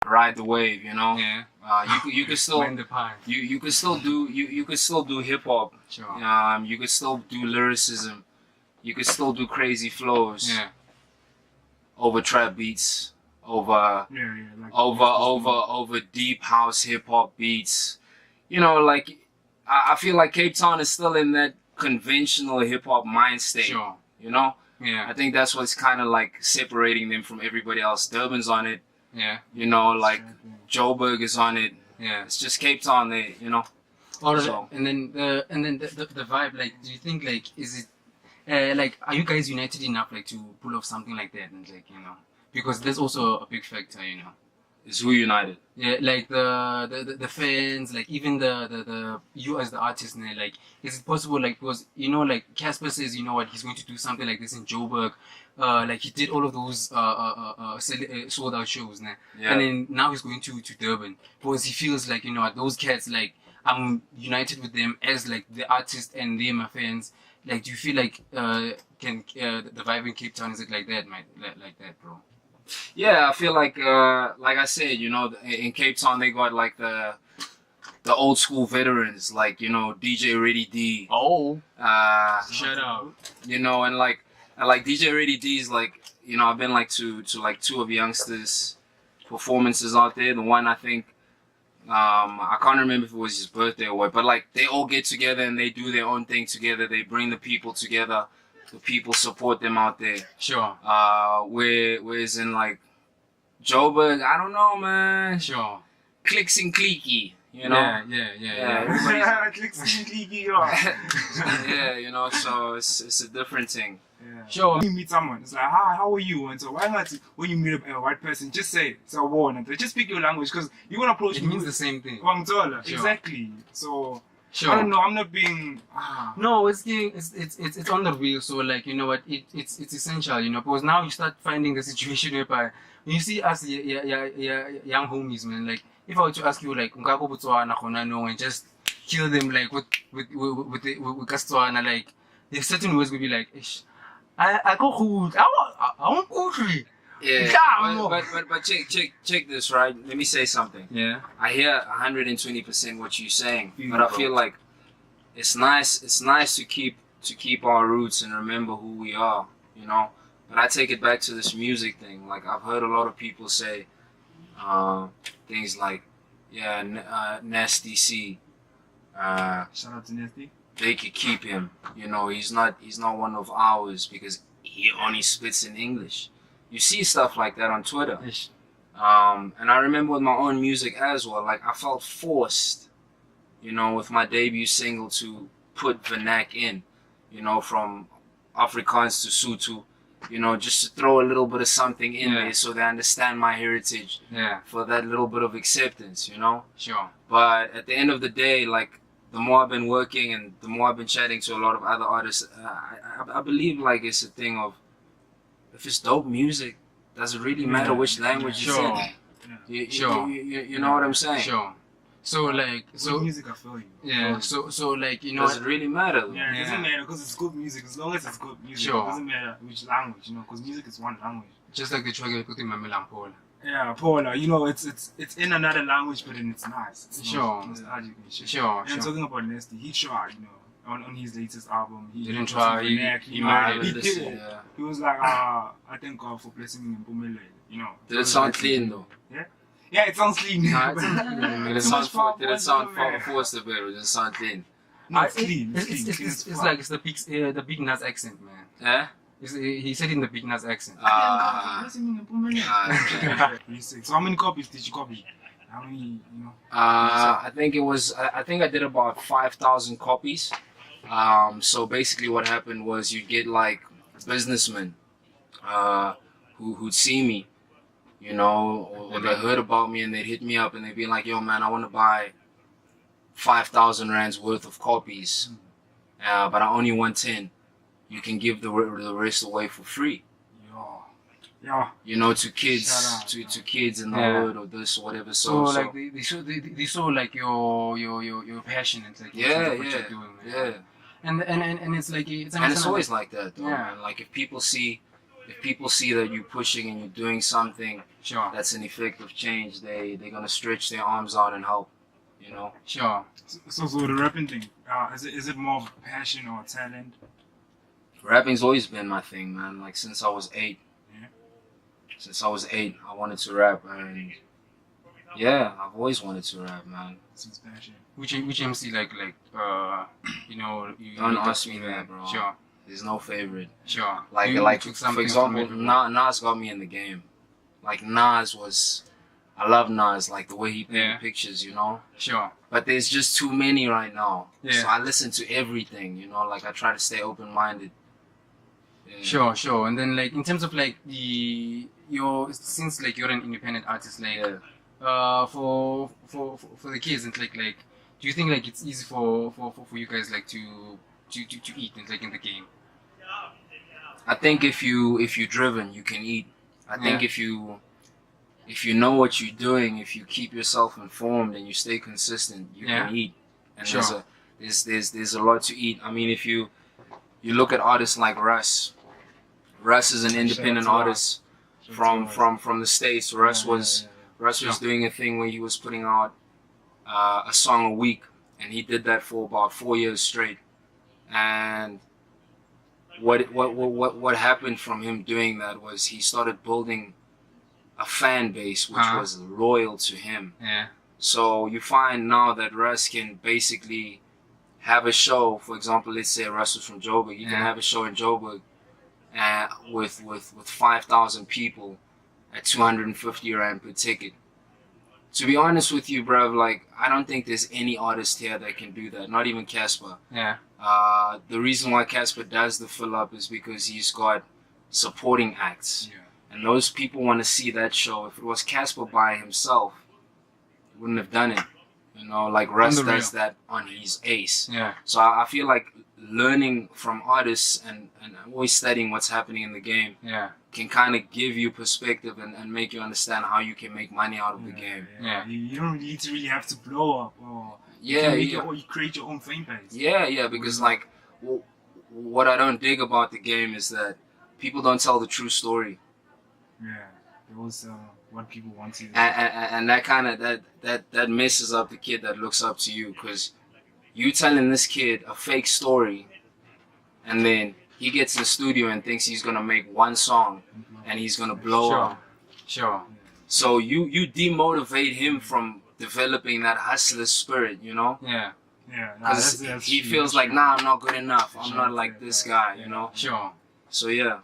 ride the wave, you know. Yeah. You could still Mind the pie. you could still do you could still do hip hop. Sure. You could still do lyricism. You could still do crazy flows. Yeah. Over trap beats, over over deep house hip hop beats. You know, like I feel like Cape Town is still in that conventional hip hop mind state. Sure. You know? Yeah. I think that's what's kind of like separating them from everybody else. Durban's on it. Yeah. You know, like Joburg is on it. Yeah. It's just Cape Town there, you know. Or So- and then the vibe, like, do you think, like, is it like, are you guys united enough, like, to pull off something like that? And, like, you know, because there's also a big factor, you know. It's who united. Yeah, like the fans, like even the you as the artist, and like, is it possible, like, because, you know, like Casper says, you know what, he's going to do something like this in Joburg, like he did all of those sold out shows, né? Yeah. And then now he's going to Durban, because he feels like, you know what, those cats, like, I'm united with them as like the artist and they're my fans. Like, do you feel like can the vibe in Cape Town, is it like that, man? Like that, bro? Yeah, I feel like I said, you know, in Cape Town they got like the old school veterans, like, you know, DJ Ready D. Oh, shout out. You know, and like DJ Ready D is like, you know, I've been like to like two of youngsters' performances out there. The one, I think, I can't remember if it was his birthday or what, but like they all get together and they do their own thing together. They bring the people together. The people support them out there. Sure. Whereas in like Joburg, I don't know, man. Sure. Clicks and cliquey, you know. Yeah. Yeah, you know. So it's a different thing. Yeah. Sure. When you meet someone, it's like, how are you? And so why not when you meet a white person, just say it's a war, and just speak your language, because you want to approach It me means with the same thing. Kwangtola. Sure. Exactly. So Sure. I don't know. I'm not being. No, it's on the real. So, like, you know what, it's essential, you know, because now you start finding the situation whereby when you see us young homies, man, like, if I were to ask you, like, Ngako Botswana khona no, and just kill them, like, with Kastswana, like, there's certain words will be like, ish, I go good, I want good. Yeah, but check this, right? Let me say something. Yeah. I hear 120% what you're saying, but I feel like it's nice to keep our roots and remember who we are, you know. But I take it back to this music thing. Like, I've heard a lot of people say things like, yeah, Nasty C. Shout out to Nasty. They could keep him, you know. He's not one of ours because he only spits in English. You see stuff like that on Twitter. Ish. And I remember with my own music as well, like, I felt forced, you know, with my debut single to put Vernac in, you know, from Afrikaans to Sotho, you know, just to throw a little bit of something in there so they understand my heritage, for that little bit of acceptance, you know. Sure. But at the end of the day, like, the more I've been working and the more I've been chatting to a lot of other artists, I believe, like, it's a thing of, if it's dope music, does it really matter which language it's in? You know what I'm saying? Sure. So, like, Good music, I feel you. yeah. So like, you know, Does it really matter? Yeah, it doesn't matter because it's good music. As long as it's good music, Sure. it doesn't matter which language, you know, because music is one language. just like the track I put in my Melampola. Yeah, Paula, you know, it's in another language, but then it's nice. It's Sure. nostalgic and shit. Sure. And talking about Nasty, he tried, you know, on his latest album. He Didn't try, he made He it. did. Yeah. He was like, I thank God for blessing me in Pumele, you know. Did it sound clean though? Yeah, it sounds clean. Nah, it sounds clean. Did it sound forced a bit, or did it sound clean? No, it's clean. It's like it's the big Nas accent, man. Yeah? He said in the big Nas accent. So how many copies did you copy? How many, you know? I think I did about 5,000 copies. So basically what happened was you get like businessmen who'd see me, you know, or they heard about me and they'd hit me up and they'd be like, yo man, I want to buy 5,000 rands worth of copies, but I only want 10. You can give the rest away for free. Yeah. You know, to kids, to kids in the hood or this or whatever. So like they saw like your passion and like what you're doing, man. And it's like it's and it's always like that, though, Yeah. man. Like if people see if people see that you're pushing and you're doing something Sure. that's an effective change, they're gonna stretch their arms out and help. You know. Sure. So the rapping thing, is it more of passion or talent? Rapping's always been my thing, man. Like since I was 8. Yeah. Since I was 8, I wanted to rap, and yeah, I've always wanted to rap, man. It's passion. Which MC you know you Don't look ask up me to? that, bro. Sure. There's no favorite. Sure. Like You like took for something example, from everyone. Nas got me in the game. Like Nas was, I love Nas, like the way he painted Yeah. pictures, you know. Sure. But there's just too many right now. Yeah. So I listen to everything, you know. Like I try to stay open minded. Yeah. Sure. And then like in terms of like since like you're an independent artist, like Yeah. for the kids and like do you think like it's easy for you guys like to eat and like in the game? I think if you're driven, you can eat. I think Yeah. if you know what you're doing, if you keep yourself informed and you stay consistent, you Yeah. can eat. And Sure. there's a lot to eat. I mean, if you look at artists like Russ. Russ is an independent Shout out to artist Shout out to from the States. Russ was Sure. doing a thing where he was putting out a song a week, and he did that for about 4 years straight. And what happened from him doing that was he started building a fan base which Uh-huh. was loyal to him. Yeah. So you find now that Russ can basically have a show. For example, let's say Russ was from Joburg. He can Yeah. have a show in Joburg with 5,000 people at 250 rand per ticket. To be honest with you, bruv, like I don't think there's any artist here that can do that. Not even Casper. Yeah. The reason why Casper does the fill up is because he's got supporting acts. Yeah. And those people want to see that show. If it was Casper by himself, he wouldn't have done it. You know, like Russ On the does that on his ace. Yeah. So I feel like learning from artists and always studying what's happening in the game Yeah. can kind of give you perspective and make you understand how you can make money out of the game. Yeah. You don't need to really have to blow up or Yeah, you create your own fan base. yeah, because like what I don't dig about the game is that people don't tell the true story. Yeah. It was what people want to. And that kind of that messes up the kid that looks up to you, because you telling this kid a fake story, and then he gets in the studio and thinks he's gonna make one song and he's gonna blow up. Sure. So you demotivate him from developing that hustler spirit, you know, Yeah. Yeah. because he feels like, nah, I'm not good enough. I'm not like this guy, you know. Sure. So yeah.